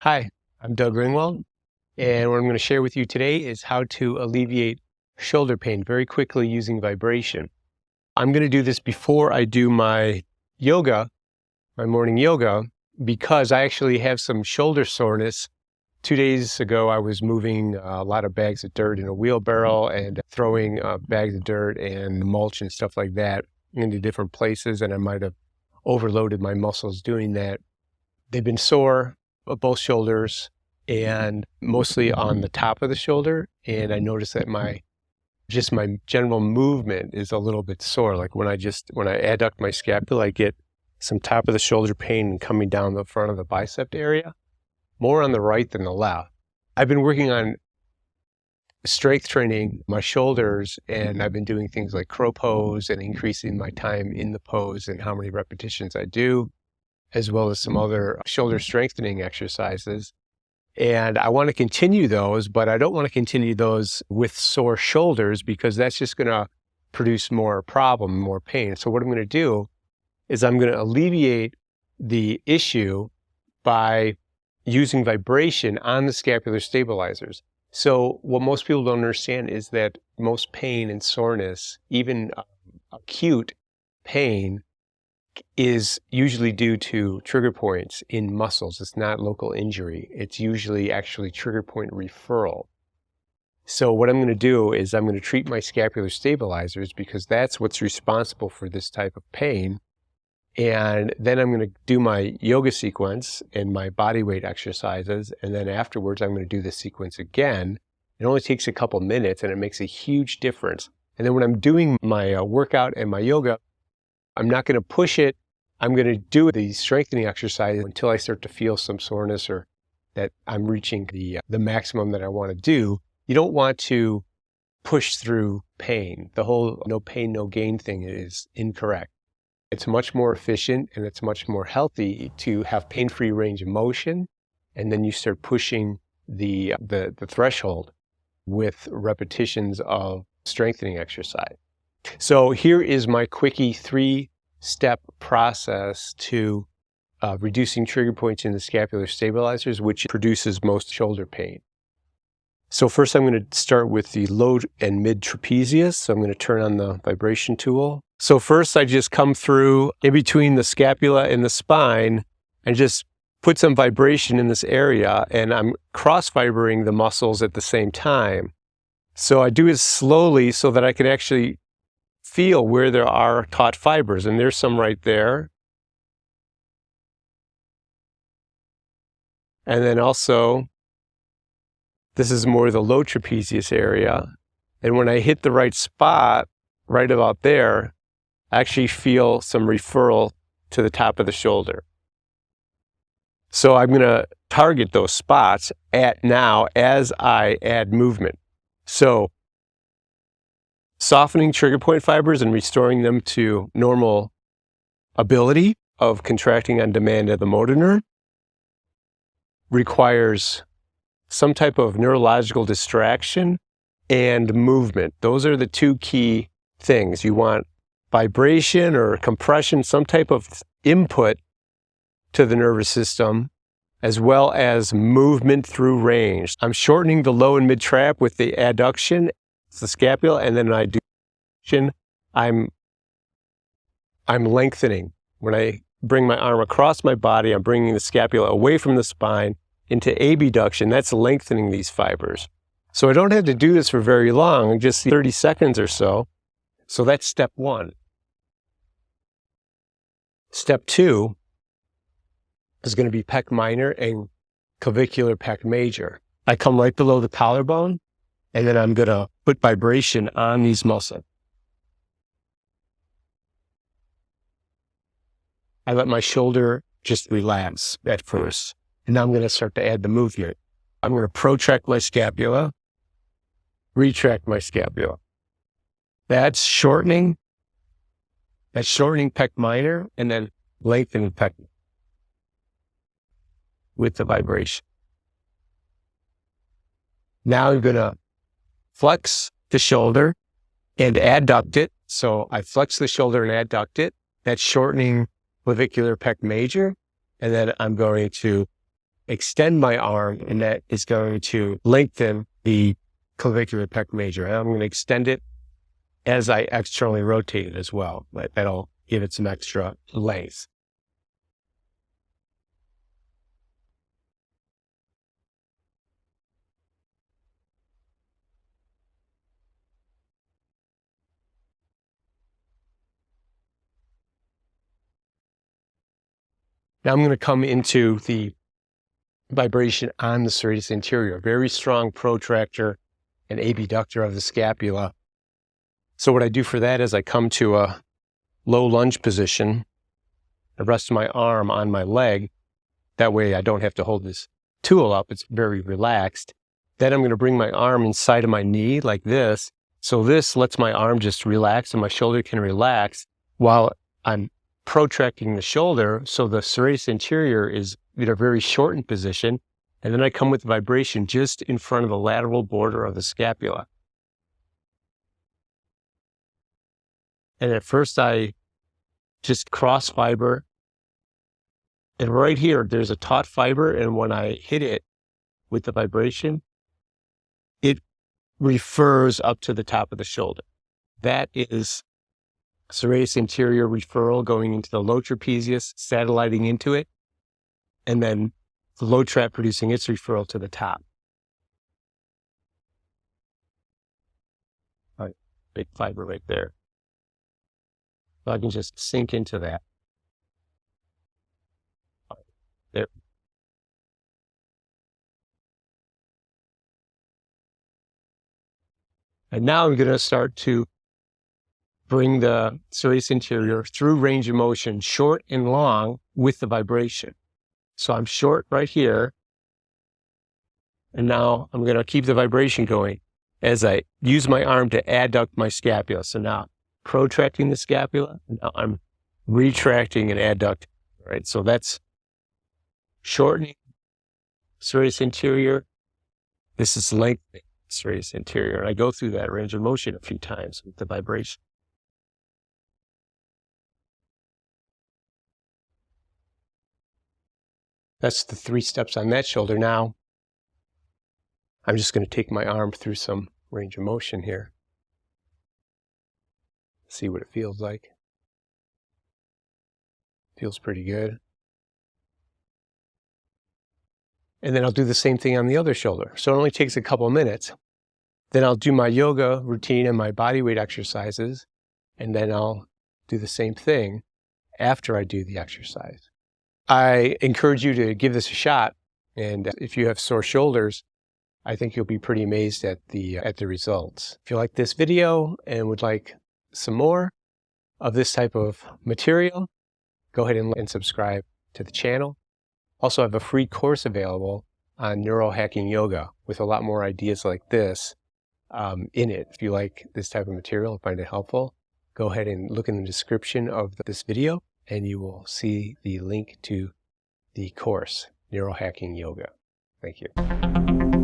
Hi, I'm Doug Ringwald, and what I'm going to share with you today is how to alleviate shoulder pain very quickly using vibration. I'm going to do this before I do my yoga, my morning yoga, because I actually have some shoulder soreness. 2 days ago, I was moving a lot of bags of dirt in a wheelbarrow and throwing bags of dirt and mulch and stuff like that into different places, and I might have overloaded my muscles doing that. They've been sore, both shoulders, and mostly on the top of the shoulder. And I noticed that my general movement is a little bit sore. Like when I adduct my scapula, I get some top of the shoulder pain coming down the front of the bicep area, more on the right than the left. I've been working on strength training my shoulders, and I've been doing things like crow pose and increasing my time in the pose and how many repetitions I do, as well as some other shoulder strengthening exercises. And I want to continue those, but I don't want to continue those with sore shoulders because that's just going to produce more problem, more pain. So what I'm going to do is I'm going to alleviate the issue by using vibration on the scapular stabilizers. So what most people don't understand is that most pain and soreness, even acute pain, is usually due to trigger points in muscles. It's not local injury. It's usually actually trigger point referral. So what I'm going to do is I'm going to treat my scapular stabilizers because that's what's responsible for this type of pain. And then I'm going to do my yoga sequence and my body weight exercises. And then afterwards, I'm going to do the sequence again. It only takes a couple minutes and it makes a huge difference. And then when I'm doing my workout and my yoga, I'm not going to push it. I'm going to do the strengthening exercise until I start to feel some soreness or that I'm reaching the maximum that I want to do. You don't want to push through pain. The whole no pain, no gain thing is incorrect. It's much more efficient and it's much more healthy to have pain-free range of motion, and then you start pushing the threshold with repetitions of strengthening exercise. So here is my quickie 3-step process to reducing trigger points in the scapular stabilizers, which produces most shoulder pain. So first I'm going to start with the low and mid trapezius. So I'm going to turn on the vibration tool. So first I just come through in between the scapula and the spine and just put some vibration in this area, and I'm cross-fibering the muscles at the same time. So I do it slowly so that I can actually feel where there are taut fibers, and there's some right there. And then also, this is more the low trapezius area. And when I hit the right spot, right about there, I actually feel some referral to the top of the shoulder. So I'm going to target those spots now as I add movement. So softening trigger point fibers and restoring them to normal ability of contracting on demand of the motor nerve requires some type of neurological distraction and movement. Those are the two key things. You want vibration or compression, some type of input to the nervous system, as well as movement through range. I'm shortening the low and mid trap with the adduction, the scapula, and then I do I'm lengthening. When I bring my arm across my body, I'm bringing the scapula away from the spine into abduction. That's lengthening these fibers. So I don't have to do this for very long, just 30 seconds or so. So that's step 1. Step 2 is going to be pec minor and clavicular pec major. I come right below the collarbone, and then I'm going to put vibration on these muscles. I let my shoulder just relax at first. And now I'm going to start to add the movement. I'm going to protract my scapula, retract my scapula. That's shortening pec minor, and then lengthening pec with the vibration. Now I'm going to flex the shoulder and adduct it. So I flex the shoulder and adduct it. That's shortening clavicular pec major. And then I'm going to extend my arm, and that is going to lengthen the clavicular pec major. And I'm going to extend it as I externally rotate it as well. That'll give it some extra length. Now I'm going to come into the vibration on the serratus anterior, very strong protractor and abductor of the scapula. So what I do for that is I come to a low lunge position, I rest my arm on my leg. That way I don't have to hold this tool up. It's very relaxed. Then I'm going to bring my arm inside of my knee like this. So this lets my arm just relax and my shoulder can relax while I'm protracting the shoulder. So the serratus anterior is in a very shortened position. And then I come with vibration just in front of the lateral border of the scapula. And at first I just cross fiber. And right here, there's a taut fiber. And when I hit it with the vibration, it refers up to the top of the shoulder. That is serratus anterior referral going into the low trapezius, satelliting into it, and then the low trap producing its referral to the top. All right, big fiber right there. So I can just sink into that. There. And now I'm going to start to bring the serratus anterior through range of motion, short and long, with the vibration. So I'm short right here. And now I'm going to keep the vibration going as I use my arm to adduct my scapula. So now protracting the scapula, and now I'm retracting and adducting. Right? So that's shortening serratus anterior. This is lengthening serratus anterior. And I go through that range of motion a few times with the vibration. That's the 3 steps on that shoulder. Now, I'm just going to take my arm through some range of motion here. See what it feels like. Feels pretty good. And then I'll do the same thing on the other shoulder. So it only takes a couple minutes. Then I'll do my yoga routine and my body weight exercises. And then I'll do the same thing after I do the exercise. I encourage you to give this a shot. And if you have sore shoulders, I think you'll be pretty amazed at the results. If you like this video and would like some more of this type of material, go ahead and subscribe to the channel. Also, I have a free course available on Neuro-Hacking Yoga with a lot more ideas like this in it. If you like this type of material and find it helpful, go ahead and look in the description of this video and you will see the link to the course, Neuro-Hacking Yoga. Thank you.